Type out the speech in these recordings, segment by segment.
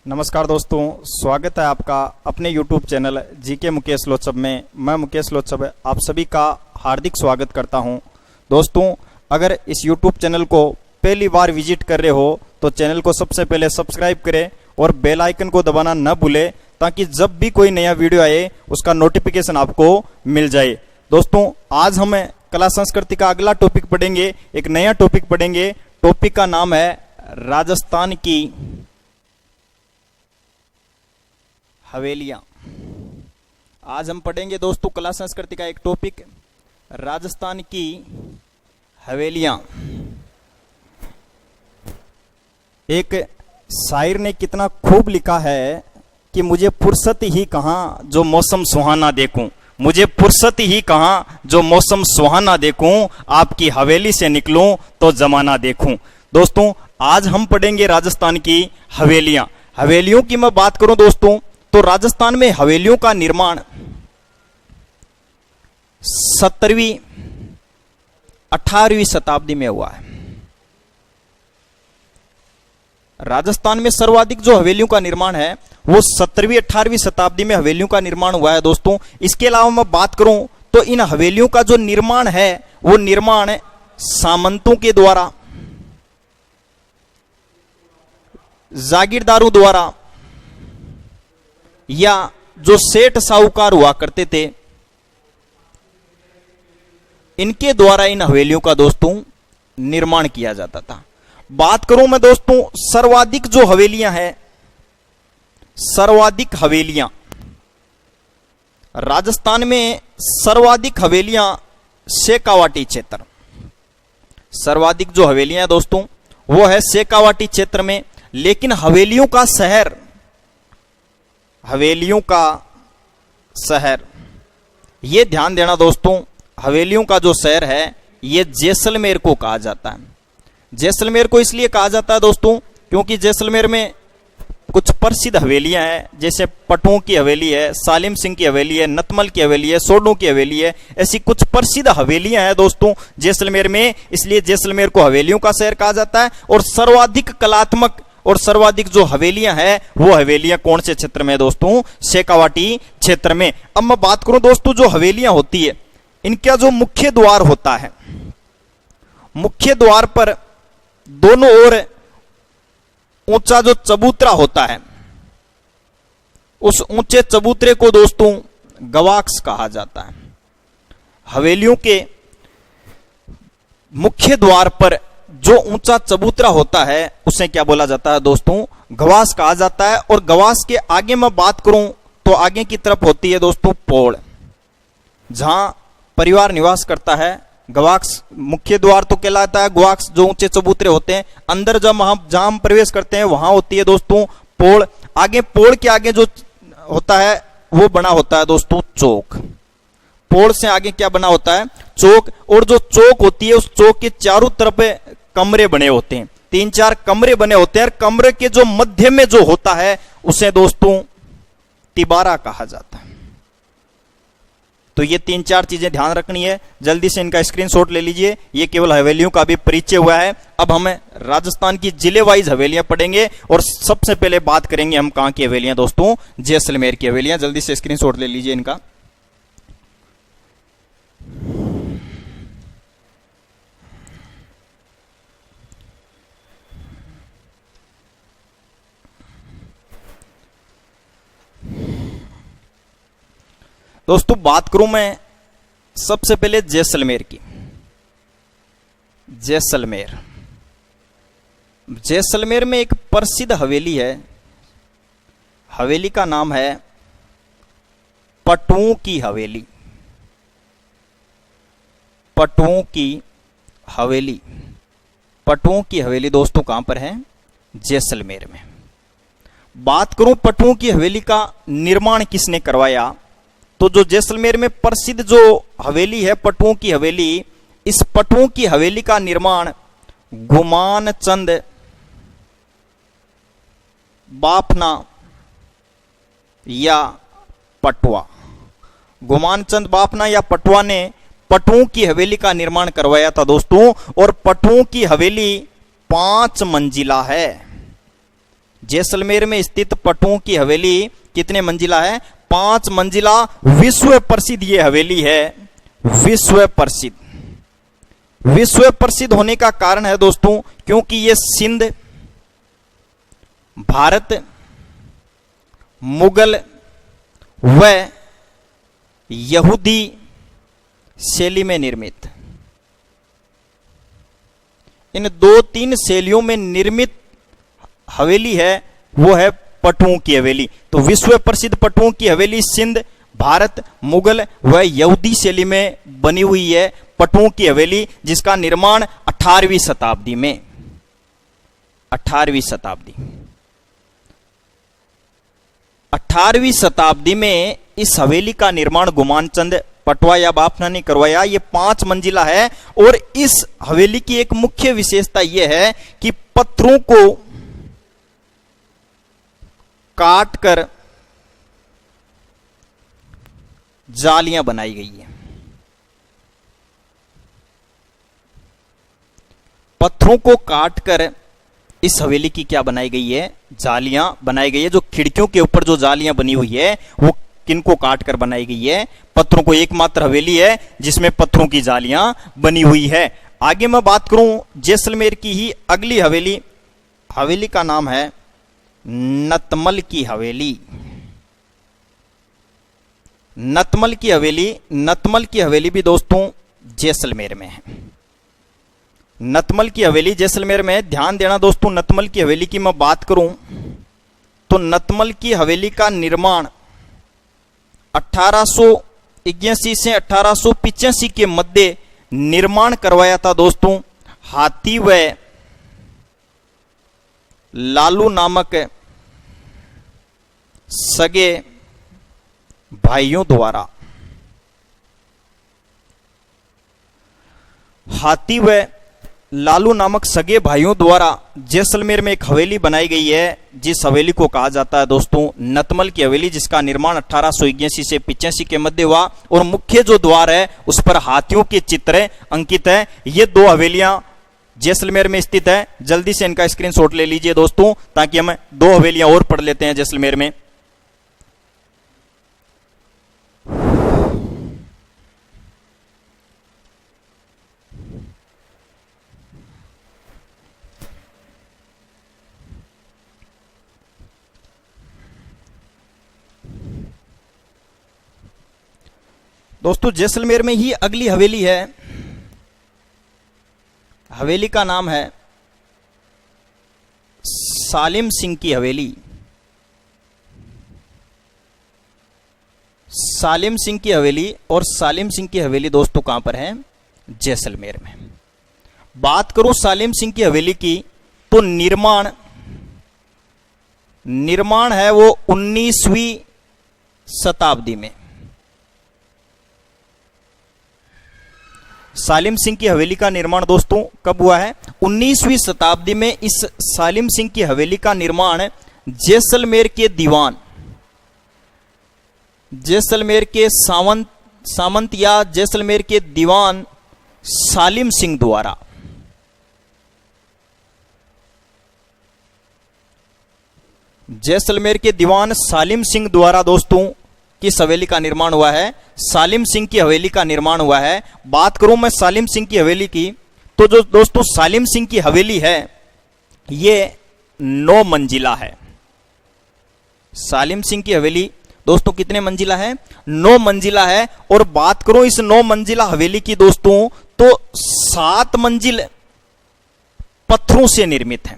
नमस्कार दोस्तों, स्वागत है आपका अपने YouTube channel GK Mukesh Lochab में। मैं मुकेश लोचब आप सभी का हार्दिक स्वागत करता हूं। दोस्तों, अगर इस YouTube चैनल को पहली बार विजिट कर रहे हो तो चैनल को सबसे पहले सब्सक्राइब करें और बेल आइकन को दबाना न भूलें, ताकि जब भी कोई नया वीडियो आए उसका नोटिफिकेशन आपको मिल जाए। दोस्तों, आज हम कला संस्कृति का अगला टॉपिक पढ़ेंगे, एक नया टॉपिक पढ़ेंगे। टॉपिक का नाम है राजस्थान की हवेलियां। आज हम पढ़ेंगे दोस्तों कला संस्कृति का एक टॉपिक, राजस्थान की हवेलियां। एक शायर ने कितना खूब लिखा है कि मुझे फुर्सत ही कहाँ जो मौसम सुहाना देखूं, मुझे फुर्सत ही कहाँ जो मौसम सुहाना देखूं, आपकी हवेली से निकलूं तो जमाना देखूं। दोस्तों, आज हम पढ़ेंगे राजस्थान की हवेलियां। हवेलियों की मैं बात करूं दोस्तों, तो राजस्थान में हवेलियों का निर्माण 17वीं 18वीं शताब्दी में हुआ है। राजस्थान में सर्वाधिक जो हवेलियों का निर्माण है वो 17वीं 18वीं शताब्दी में हवेलियों का निर्माण हुआ है। दोस्तों, इसके अलावा मैं बात करूं तो इन हवेलियों का जो निर्माण है वो निर्माण सामंतों के द्वारा, जागीरदारों द्वारा या जो सेठ साहूकार हुआ करते थे, इनके द्वारा इन हवेलियों का दोस्तों निर्माण किया जाता था। बात करूं मैं दोस्तों सर्वाधिक जो हवेलियां हैं, सर्वाधिक हवेलियां राजस्थान में, सर्वाधिक हवेलियां शेखावाटी क्षेत्र, सर्वाधिक जो हवेलियां हैं दोस्तों वो है शेखावाटी क्षेत्र में। लेकिन हवेलियों का शहर, हवेलियों का शहर, ये ध्यान देना दोस्तों, हवेलियों का जो शहर है ये जैसलमेर को कहा जाता है। जैसलमेर को इसलिए कहा जाता है दोस्तों क्योंकि जैसलमेर में कुछ प्रसिद्ध हवेलियां हैं, जैसे पटुओं की हवेली है, सालिम सिंह की हवेली है, नतमल की हवेली है, सोडों की हवेली है। ऐसी कुछ प्रसिद्ध हवेलियां हैं दोस्तों जैसलमेर में, इसलिए जैसलमेर को हवेलियों का शहर कहा जाता है। और सर्वाधिक कलात्मक और सर्वाधिक जो हवेलियां हैं वो हवेलियां कौन से क्षेत्र में दोस्तों? शेखावाटी क्षेत्र में। अब मैं बात करूं दोस्तों, जो हवेलियां होती है इनका जो मुख्य द्वार होता है, मुख्य द्वार पर दोनों ओर ऊंचा जो चबूतरा होता है, उस ऊंचे चबूतरे को दोस्तों गवाक्ष कहा जाता है। हवेलियों के मुख्य द्वार पर जो ऊंचा चबूतरा होता है उसे क्या बोला जाता है दोस्तों? गवास कहा जाता है। और गवास के आगे मैं बात करूं तो आगे की तरफ होती है दोस्तों पौड़, जहां परिवार निवास करता है। गवाक्ष मुख्य द्वार तो कहलाता है, गवाक्ष जो ऊंचे चबूतरे होते हैं। अंदर जब जहां हम प्रवेश करते हैं वहां होती है दोस्तों पौड़। आगे पौड़ के आगे जो होता है वो बना होता है दोस्तों चौक। पौड़ से आगे क्या बना होता है? चौक। और जो चौक होती है उस चौक के चारों तरफ कमरे बने होते हैं, 3-4 कमरे बने होते हैं। और कमरे के जो मध्य में जो होता है उसे दोस्तों तिबारा कहा जाता है। तो ये 3-4 चीजें ध्यान रखनी है, जल्दी से इनका स्क्रीनशॉट ले लीजिए। ये केवल हवेलियों का भी परिचय हुआ है। अब हम राजस्थान की जिले वाइज हवेलियां पढ़ेंगे और सबसे पहले बात करेंगे हम कहां की हवेलियां दोस्तों? जैसलमेर की हवेलियां। जल्दी से स्क्रीनशॉट ले लीजिए इनका। दोस्तों, बात करूं मैं सबसे पहले जैसलमेर की। जैसलमेर, जैसलमेर में एक प्रसिद्ध हवेली है। हवेली का नाम है पटुओं की हवेली। पटुओं की हवेली, पटुओं की हवेली दोस्तों कहां पर है? जैसलमेर में। बात करूं पटुओं की हवेली का निर्माण किसने करवाया, तो जो जैसलमेर में प्रसिद्ध जो हवेली है पटुओं की हवेली, इस पटुओं की हवेली का निर्माण गुमान चंद बाफना या पटवा, गुमान चंद बाफना या पटवा ने पटुओं की हवेली का निर्माण करवाया था दोस्तों। और पटुओं की हवेली 5 मंजिला है। जैसलमेर में स्थित पटुओं की हवेली कितने मंजिला है? 5 मंजिला विश्व प्रसिद्ध ये हवेली है। विश्व प्रसिद्ध, विश्व प्रसिद्ध होने का कारण है दोस्तों क्योंकि ये सिंध, भारत, मुगल व यहूदी शैली में निर्मित, इन 2-3 शैलियों में निर्मित हवेली है, वो है पटुओं की हवेली। तो विश्व प्रसिद्ध पटुओं की हवेली सिंध, भारत, मुगल व यहूदी शैली में बनी हुई है पटुओं की हवेली, जिसका निर्माण 18वीं शताब्दी में, 18वीं शताब्दी 18वीं शताब्दी में इस हवेली का निर्माण गुमानचंद पटवा या बाफना ने करवाया। ये 5 मंजिला है और इस हवेली की एक मुख्य विशेषता यह है कि पत्थरों को काटकर जालियां बनाई गई है। पत्थरों को काटकर इस हवेली की क्या बनाई गई है? जालियां बनाई गई है। जो खिड़कियों के ऊपर जो जालियां बनी हुई है वो किनको काटकर बनाई गई है? पत्थरों को। एकमात्र हवेली है जिसमें पत्थरों की जालियां बनी हुई है। आगे मैं बात करूं जैसलमेर की ही अगली हवेली, हवेली का नाम है नतमल की हवेली। नतमल की हवेली, नतमल की हवेली भी दोस्तों जैसलमेर में है। नतमल की हवेली जैसलमेर में, ध्यान देना दोस्तों, नतमल की हवेली की मैं बात करूं तो नतमल की हवेली का निर्माण 1881 से 1885 के मध्य निर्माण करवाया था दोस्तों हाथी व लालू नामक सगे भाइयों द्वारा। हाथी व लालू नामक सगे भाइयों द्वारा जैसलमेर में एक हवेली बनाई गई है, जिस हवेली को कहा जाता है दोस्तों नतमल की हवेली, जिसका निर्माण 1881 से 85 के मध्य हुआ। और मुख्य जो द्वार है उस पर हाथियों के चित्र अंकित है। ये 2 हवेलियां जैसलमेर में स्थित है। जल्दी से इनका स्क्रीनशॉट ले लीजिए दोस्तों, ताकि हम 2 हवेलियां और पढ़ लेते हैं जैसलमेर में। दोस्तों जैसलमेर में ही अगली हवेली है, हवेली का नाम है सालिम सिंह की हवेली। सालिम सिंह की हवेली, और सालिम सिंह की हवेली दोस्तों कहां पर है? जैसलमेर में। बात करूं सालिम सिंह की हवेली की तो निर्माण है वो 19वीं शताब्दी में। सालिम सिंह की हवेली का निर्माण दोस्तों कब हुआ है? 19वीं शताब्दी में। इस सालिम सिंह की हवेली का निर्माण जैसलमेर के दीवान, जैसलमेर के सामंत या जैसलमेर के दीवान सालिम सिंह द्वारा, जैसलमेर के दीवान सालिम सिंह द्वारा दोस्तों किस हवेली का निर्माण हुआ है? सालिम सिंह की हवेली का निर्माण हुआ है। बात करूं मैं सालिम सिंह की हवेली की तो जो दोस्तों सालिम सिंह की हवेली है ये 9 मंजिला है। सालिम सिंह की हवेली दोस्तों कितने मंजिला है? 9 मंजिला है। और बात करूं इस 9 मंजिला हवेली की दोस्तों तो 7 मंजिल पत्थरों से निर्मित है।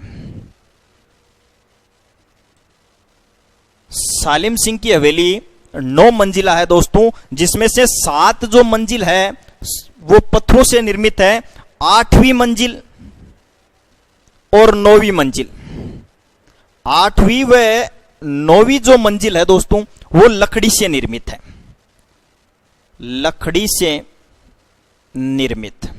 सालिम सिंह की हवेली 9 मंजिला है दोस्तों, जिसमें से 7 जो मंजिल है वो पत्थरों से निर्मित है। 8वीं मंजिल और 9वीं मंजिल, 8वीं व 9वीं जो मंजिल है दोस्तों वो लकड़ी से निर्मित है। लकड़ी से निर्मित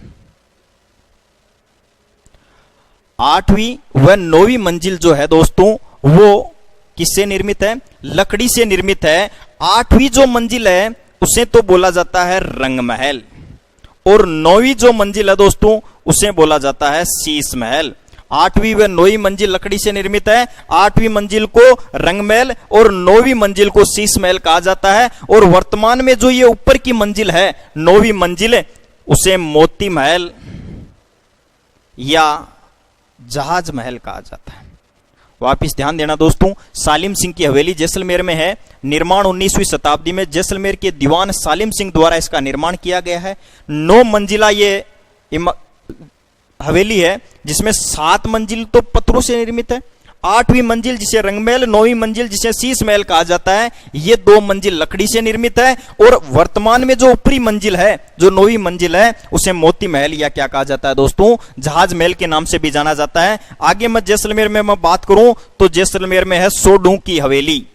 8वीं व 9वीं मंजिल जो है दोस्तों वो किससे निर्मित है? लकड़ी से निर्मित है। 8वीं जो मंजिल है उसे तो बोला जाता है रंगमहल, और 9वीं जो मंजिल है दोस्तों उसे बोला जाता है शीश महल। 8वीं व 9वीं मंजिल लकड़ी से निर्मित है। 8वीं मंजिल को रंगमहल और 9वीं मंजिल को शीश महल कहा जाता है। और वर्तमान में जो ये ऊपर की मंजिल है 9वीं मंजिल, उसे मोती महल या जहाज महल कहा जाता है। वापिस ध्यान देना दोस्तों, सालिम सिंह की हवेली जैसलमेर में है। निर्माण 19वीं शताब्दी में जैसलमेर के दीवान सालिम सिंह द्वारा इसका निर्माण किया गया है। 9 मंजिला ये हवेली है, जिसमें 7 मंजिल तो पत्थरों से निर्मित है। 8वीं मंजिल जिसे रंगमहल, 9वीं मंजिल जिसे शीश महल कहा जाता है, ये 2 मंजिल लकड़ी से निर्मित है। और वर्तमान में जो ऊपरी मंजिल है, जो 9वीं मंजिल है, उसे मोती महल या क्या कहा जाता है दोस्तों, जहाज महल के नाम से भी जाना जाता है। आगे मैं जैसलमेर में मैं बात करूं तो जैसलमेर में है सोडू की हवेली।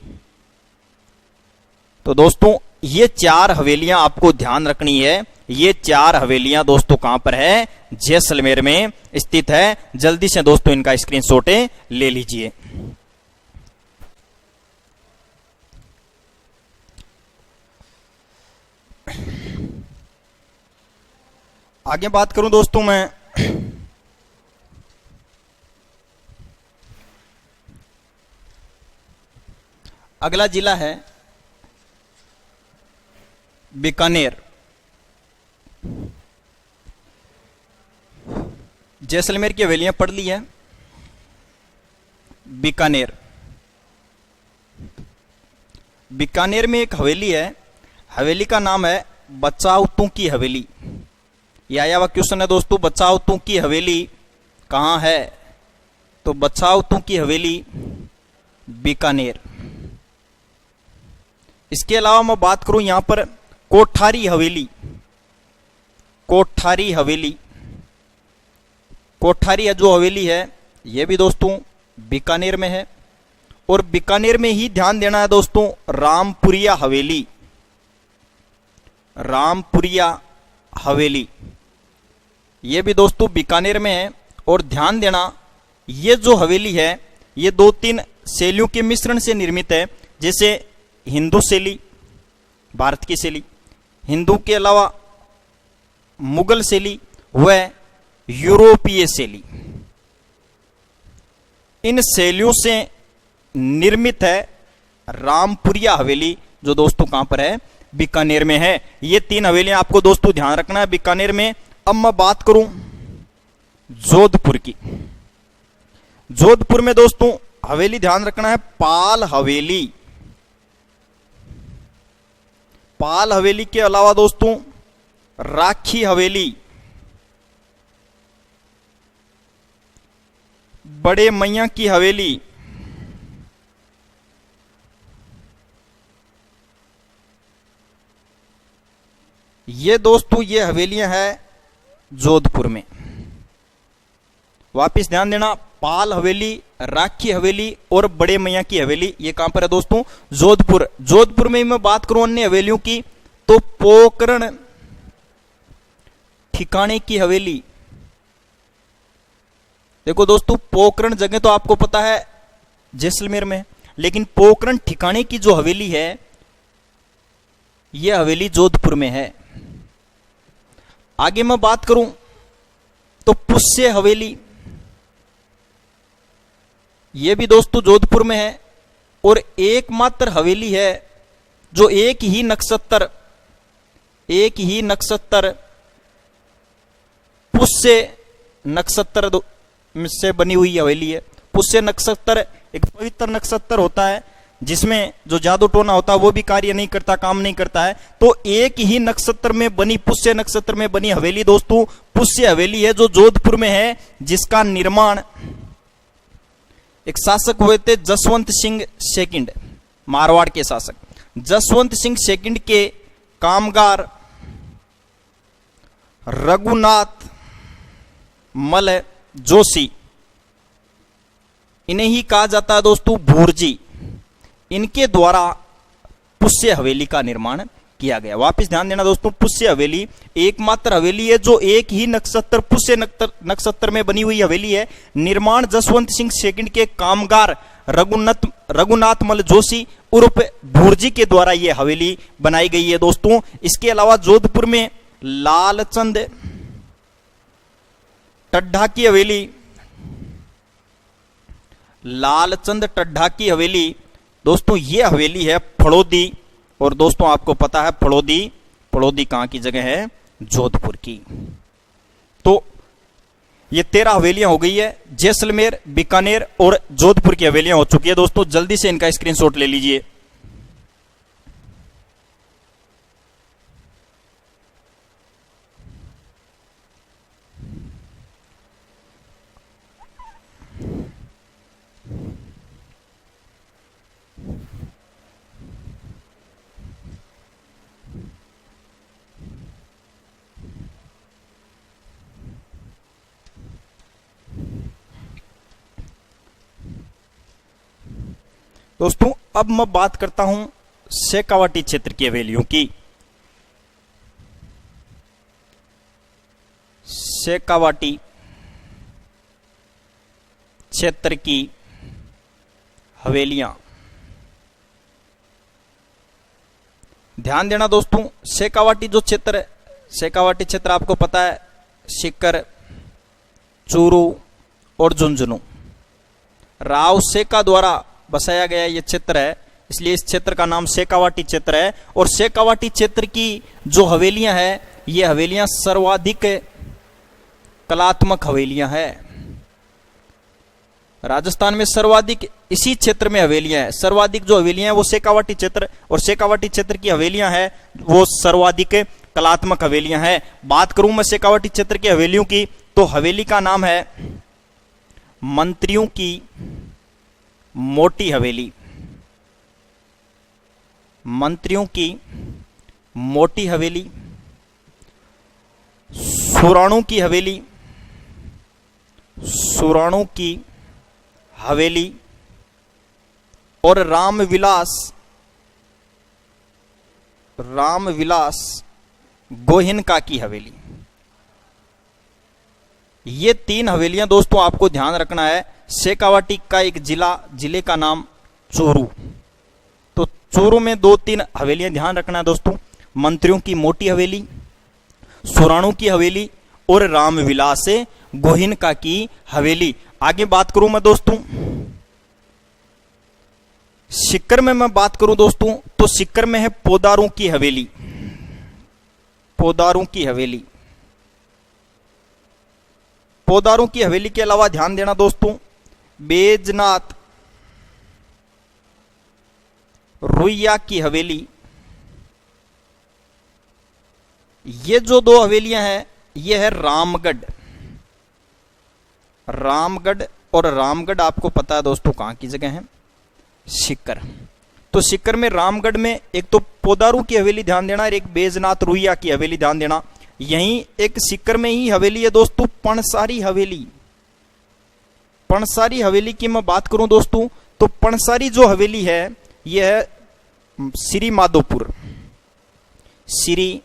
तो दोस्तों ये 4 हवेलियां आपको ध्यान रखनी है। ये 4 हवेलियां दोस्तों कहां पर है, जैसलमेर में स्थित है। जल्दी से दोस्तों इनका स्क्रीनशॉट ले लीजिए। आगे बात करूं दोस्तों मैं अगला जिला है बीकानेर। जैसलमेर की हवेलियां पढ़ ली है। बीकानेर, बीकानेर में एक हवेली है। हवेली का नाम है बचावतों की हवेली। यह आया हुआ क्वेश्चन है दोस्तों, बचावतों की हवेली कहां है, तो बचावतों की हवेली बीकानेर। इसके अलावा मैं बात करूं यहां पर कोठारी हवेली। कोठारी हवेली, कोठारी जो हवेली है यह भी दोस्तों बीकानेर में है। और बीकानेर में ही ध्यान देना है दोस्तों रामपुरिया हवेली। रामपुरिया हवेली यह भी दोस्तों बीकानेर में है। और ध्यान देना ये जो हवेली है ये 2-3 शैलियों के मिश्रण से निर्मित है। जैसे हिंदू शैली, भारत की शैली, हिंदू के अलावा मुगल शैली व यूरोपीय शैली, इन शैलियों से निर्मित है रामपुरिया हवेली, जो दोस्तों कहां पर है, बीकानेर में है। ये 3 हवेलियां आपको दोस्तों ध्यान रखना है बीकानेर में। अब मैं बात करूं जोधपुर की। जोधपुर में दोस्तों हवेली ध्यान रखना है पाल हवेली। पाल हवेली के अलावा दोस्तों राखी हवेली, बड़े मैया की हवेली, ये दोस्तों ये हवेलियां हैं जोधपुर में। वापिस ध्यान देना, पाल हवेली, राखी हवेली और बड़े मैया की हवेली, ये कहां पर है दोस्तों, जोधपुर। जोधपुर में मैं बात करूं अन्य हवेलियों की तो पोकरण ठिकाने की हवेली। देखो दोस्तों पोकरण जगह तो आपको पता है जैसलमेर में, लेकिन पोकरण ठिकाने की जो हवेली है यह हवेली जोधपुर में है। आगे मैं बात करूं तो पुष्य हवेली, यह भी दोस्तों जोधपुर में है। और एकमात्र हवेली है जो एक ही नक्षत्र पुष्य नक्षत्र से बनी हुई हवेली है। पुष्य नक्षत्र एक पवित्र नक्षत्र होता है जिसमें जो जादू टोना होता है वो भी कार्य नहीं करता, काम नहीं करता है। तो एक ही नक्षत्र में बनी, पुष्य नक्षत्र में बनी हवेली दोस्तों पुष्य हवेली है, जो जोधपुर में है, जिसका निर्माण एक शासक हुए थे जसवंत सिंह सेकंड, मारवाड़ के शासक जसवंत सिंह सेकंड के कामगार रघुनाथ मल जोशी, इन्हें ही कहा जाता है दोस्तों भूरजी, इनके द्वारा पुष्य हवेली का निर्माण किया गया। वापस ध्यान देना दोस्तों, पुष्य हवेली एकमात्र हवेली है जो एक ही नक्षत्र पुष्य नक्षत्र में बनी हुई हवेली है। निर्माण जसवंत सिंह सेकंड के कामगार रघुनाथ मल जोशी उर्फ भूरजी के द्वारा यह हवेली बनाई गई है दोस्तों। इसके अलावा जोधपुर में लालचंद टड्ढा की हवेली, लालचंद टड्ढा की हवेली। दोस्तों ये हवेली है फड़ौदी, और दोस्तों आपको पता है फड़ौदी कहां की जगह है? जोधपुर की। तो ये 13 हवेलियां हो गई है। जैसलमेर, बीकानेर और जोधपुर की हवेलियां हो चुकी है। दोस्तों जल्दी से इनका स्क्रीनशॉट ले लीजिए। दोस्तों अब मैं बात करता हूं शेखावाटी क्षेत्र की हवेलियों की। शेखावाटी क्षेत्र की हवेलियां, ध्यान देना दोस्तों। शेखावाटी जो क्षेत्र है, शेखावाटी क्षेत्र आपको पता है सीकर, चूरू और झुंझुनू राव शेखा द्वारा बसाया गया ये क्षेत्र है, इसलिए इस क्षेत्र का नाम शेखावाटी क्षेत्र है। और शेखावाटी क्षेत्र की जो हवेलियां हैं, ये हवेलियां सर्वाधिक कलात्मक हवेलियां हैं। राजस्थान में सर्वाधिक इसी क्षेत्र में हवेलियां हैं। सर्वाधिक जो हवेलियां हैं वो शेखावाटी क्षेत्र, और शेखावाटी क्षेत्र की हवेलियां हैं वो सर्वाधिक कलात्मक हवेलियां हैं। बात करूं मैं शेखावाटी क्षेत्र की हवेलियों की, तो हवेली का नाम है मंत्रियों की मोटी हवेली। मंत्रियों की मोटी हवेली, सुराणों की हवेली, सुराणों की हवेली और रामविलास गोहिनका की हवेली। ये 3 हवेलियां दोस्तों आपको ध्यान रखना है। शेखावाटी का एक जिले का नाम चूरू, तो चूरू में 2-3 हवेलियां ध्यान रखना है दोस्तों। मंत्रियों की मोटी हवेली, सुराणों की हवेली और रामविलास गोहिनका की हवेली। आगे बात करूं मैं दोस्तों सीकर में, मैं बात करूं दोस्तों तो सीकर में है पोदारों की हवेली। पोदारों की हवेली, पोदारों की हवेली के अलावा ध्यान देना दोस्तों बैजनाथ रुइया की हवेली। ये जो 2 हवेलियां हैं ये है रामगढ़। रामगढ़ और रामगढ़ आपको पता है दोस्तों कहां की जगह है? सीकर। तो सीकर में रामगढ़ में एक तो पोदारू की हवेली ध्यान देना और एक बैजनाथ रुइया की हवेली ध्यान देना। यहीं एक सीकर में ही हवेली है दोस्तों पणसारी हवेली। पणसारी हवेली की मैं बात करूं दोस्तों तो पणसारी जो हवेली है यह है श्री माधोपुर। श्री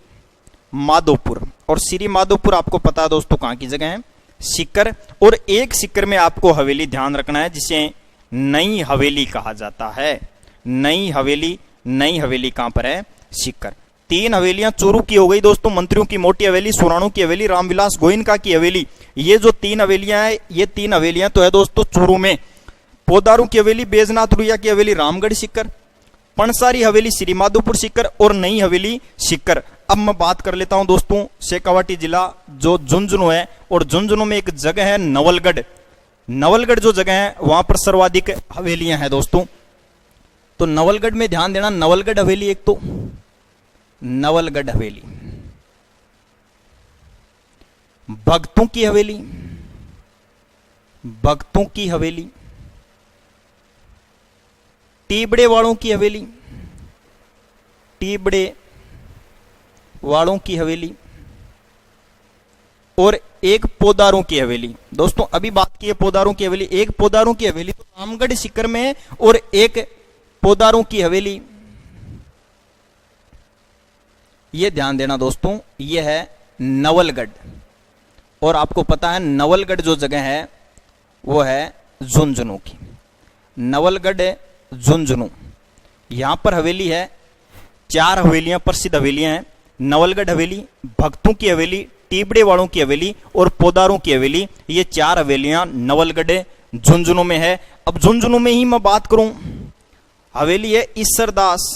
माधोपुर, और श्री माधोपुर आपको पता है दोस्तों कहां की जगह है? सीकर। और एक सीकर में आपको हवेली ध्यान रखना है जिसे नई हवेली कहा जाता है। नई हवेली कहां पर है? सीकर। 3 हवेलियां चूरू की हो गई दोस्तों, मंत्रियों की मोटी हवेली, सुराणों की हवेली, रामविलास गोहिनका की हवेली। ये जो 3 हवेलियां हैं ये 3 हवेलियां तो है दोस्तों चूरू में। पोदारू की हवेली, बैजनाथ रुइया की हवेली रामगढ़ सीकर, पणसारी हवेली श्री माधोपुर सीकर और नई हवेली सीकर। अब मैं बात कर लेता हूं दोस्तों शेखावाटी जिला जो झुंझुनू है, और झुंझुनू में एक जगह है नवलगढ़। नवलगढ़ जो जगह है वहां पर सर्वाधिक हवेलियां हैं दोस्तों। तो नवलगढ़ में ध्यान देना, नवलगढ़ हवेली एक तो नवलगढ़ हवेली, भक्तों की हवेली, भक्तों की हवेली, टीबड़े वालों की हवेली, टीबड़े वालों की हवेली और एक पोदारों की हवेली। दोस्तों अभी बात की है पोदारों की हवेली, एक पोदारों की हवेली तो रामगढ़ सीकर में है और एक पोदारों की हवेली, ये ध्यान देना दोस्तों, ये है नवलगढ़। और आपको पता है नवलगढ़ जो जगह है वो है झुंझुनू की। नवलगढ़ झुंझुनू, यहां पर हवेली है, 4 हवेलियां प्रसिद्ध हवेलियां हैं। नवलगढ़ हवेली, भक्तों की हवेली, टीबड़े वालों की हवेली और पोदारों की हवेली। ये 4 हवेलियां नवलगढ़ झुंझुनू में है। अब झुंझुनू में ही मैं बात करूं, हवेली है ईश्वरदास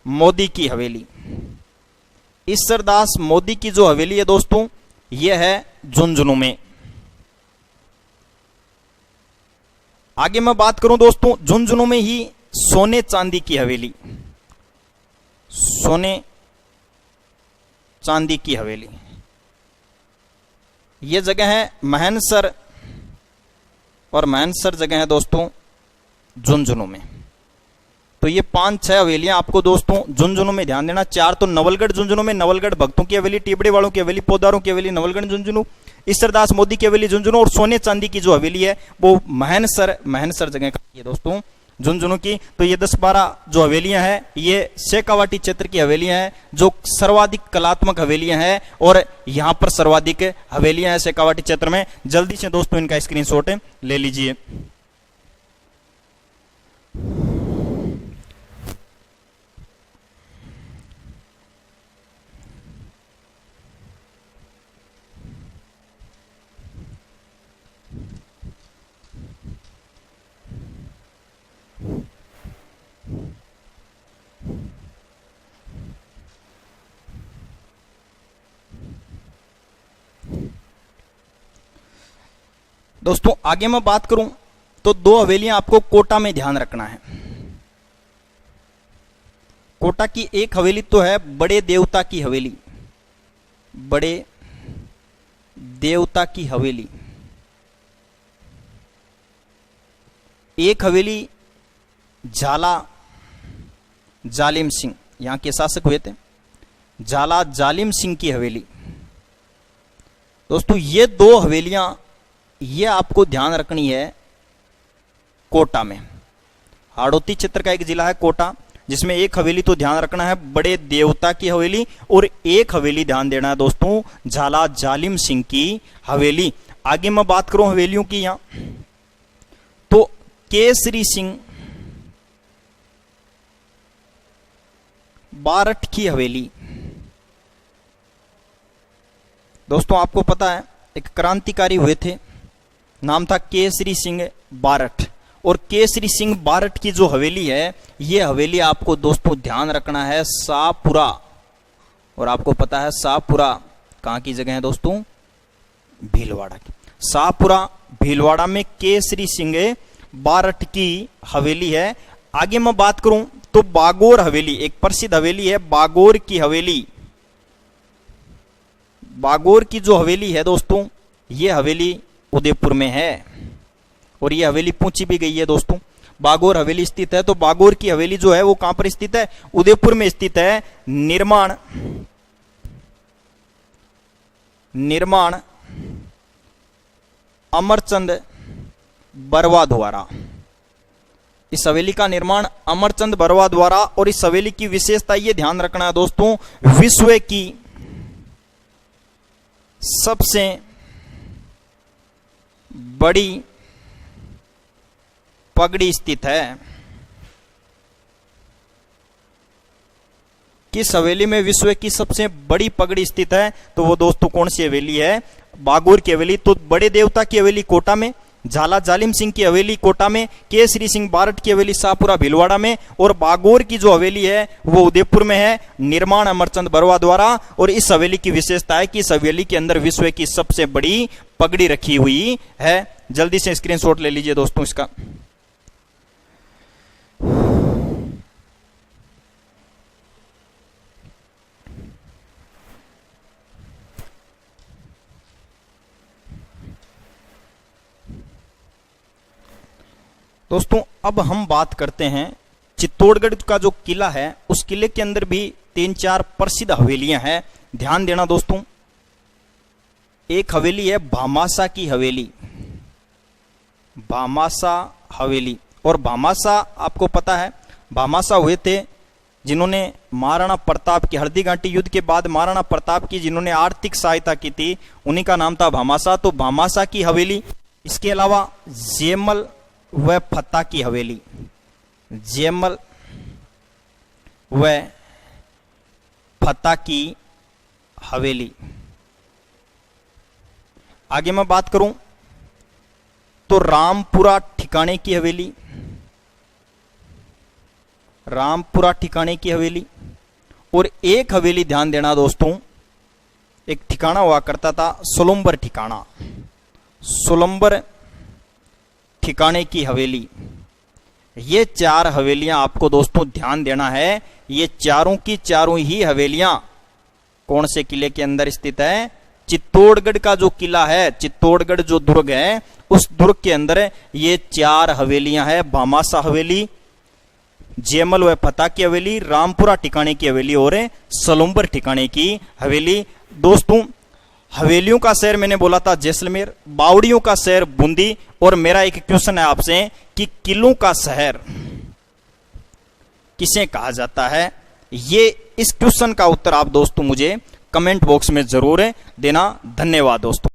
मोदी की हवेली। ईश्वरदास मोदी की जो हवेली है दोस्तों, यह है झुंझुनू में। आगे मैं बात करूं दोस्तों, झुंझुनू में ही सोने चांदी की हवेली, सोने चांदी की हवेली, यह जगह है महनसर, और महनसर जगह है दोस्तों झुंझुनू में। तो ये 5-6 हवेलियां आपको दोस्तों झुंझुनू में ध्यान देना। 4 तो नवलगढ़ झुंझुनू में, नवलगढ़ भक्तों की हवेली, टिबड़े वालों की हवेली, पोदारों की हवेली नवलगढ़ झुंझुनू, ईश्वरदास मोदी की हवेली झुंझुनू, और सोने चांदी की जो हवेली है वो महनसर जगह का है दोस्तों झुंझुनू की। तो ये 10-12 जो हवेलियां हैं ये शेखावाटी क्षेत्र की हवेलियां हैं, जो सर्वाधिक कलात्मक हवेलियां हैं, और यहां पर सर्वाधिक हवेलियां हैं शेखावाटी क्षेत्र में। जल्दी से दोस्तों इनका स्क्रीनशॉट ले लीजिए। दोस्तों आगे मैं बात करूं तो 2 हवेलियां आपको कोटा में ध्यान रखना है। कोटा की एक हवेली तो है बड़े देवता की हवेली, बड़े देवता की हवेली। एक हवेली झाला जालिम सिंह, यहां के शासक हुए थे, झाला जालिम सिंह की हवेली। दोस्तों ये 2 हवेलियां ये आपको ध्यान रखनी है कोटा में। हाड़ौती क्षेत्र का एक जिला है कोटा, जिसमें एक हवेली तो ध्यान रखना है बड़े देवता की हवेली, और एक हवेली ध्यान देना है दोस्तों झाला जालिम सिंह की हवेली। आगे मैं बात करूं हवेलियों की, यहां तो केसरी सिंह बारठ की हवेली। दोस्तों आपको पता है एक क्रांतिकारी हुए थे, नाम था केसरी सिंह बारठ, और केसरी सिंह बारठ की जो हवेली है ये हवेली आपको दोस्तों ध्यान रखना है शाहपुरा। और आपको पता है शाहपुरा कहां की जगह है दोस्तों, भीलवाड़ा की। शाहपुरा भीलवाड़ा में केसरी सिंह बारठ की हवेली है। आगे मैं बात करूं तो बागोर हवेली, एक प्रसिद्ध हवेली है बागोर की हवेली। बागोर की जो हवेली है दोस्तों ये हवेली उदयपुर में है, और ये हवेली पूछी भी गई है दोस्तों। बागोर हवेली स्थित है, तो बागोर की हवेली जो है वो कहां पर स्थित है, उदयपुर में स्थित है। निर्माण अमरचंद बरवा द्वारा, इस हवेली का निर्माण अमरचंद बरवा द्वारा। और इस हवेली की विशेषता ये ध्यान रखना है दोस्तों, विश्व की सबसे बड़ी पगड़ी स्थित है। किस हवेली में विश्व की सबसे बड़ी पगड़ी स्थित है, तो वो दोस्तों कौन सी हवेली है, बागोर की हवेली। तो बड़े देवता की हवेली कोटा में, झाला जालिम सिंह की हवेली कोटा में, केसरी सिंह बारठ की हवेली शाहपुरा भीलवाड़ा में, और बागोर की जो हवेली है वो उदयपुर में है, निर्माण अमरचंद बरवा द्वारा। और इस हवेली की विशेषता है कि इस हवेली के अंदर विश्व की सबसे बड़ी पगड़ी रखी हुई है। जल्दी से स्क्रीनशॉट ले लीजिए दोस्तों इसका। दोस्तों अब हम बात करते हैं चित्तौड़गढ़ का जो किला है, उस किले के अंदर भी 3-4 प्रसिद्ध हवेलियां हैं, ध्यान देना दोस्तों। एक हवेली है भामाशा की हवेली, भामाशा हवेली। और भामाशा आपको पता है, भामाशा हुए थे जिन्होंने महाराणा प्रताप की, हल्दी घाटी युद्ध के बाद महाराणा प्रताप की जिन्होंने आर्थिक सहायता की थी, उन्हीं का नाम था भामाशा। तो भामाशा की हवेली। इसके अलावा जयमल व फत्ता की हवेली, जयमल व फत्ता की हवेली। आगे मैं बात करूं तो रामपुरा ठिकाने की हवेली, रामपुरा ठिकाने की हवेली। और एक हवेली ध्यान देना दोस्तों, एक ठिकाना हुआ करता था सोलंबर ठिकाना, सोलंबर ठिकाने की हवेली। ये 4 हवेलियां आपको दोस्तों ध्यान देना है। ये चारों की चारों ही हवेलियां कौन से किले के अंदर स्थित है? चित्तौड़गढ़ का जो किला है, चित्तौड़गढ़ जो दुर्ग है, उस दुर्ग के अंदर ये 4 हवेलियां हैं। भामाशाह हवेली, जयमल व फतेह की हवेली, रामपुरा ठिकाने की हवेली और सोलंबर ठिकाने की हवेली। दोस्तों हवेलियों का शहर मैंने बोला था जैसलमेर, बावड़ियों का शहर बूंदी। और मेरा एक क्वेश्चन है आपसे कि किलों का शहर किसे कहा जाता है? ये इस क्वेश्चन का उत्तर आप दोस्तों मुझे कमेंट बॉक्स में जरूर देना। धन्यवाद दोस्तों।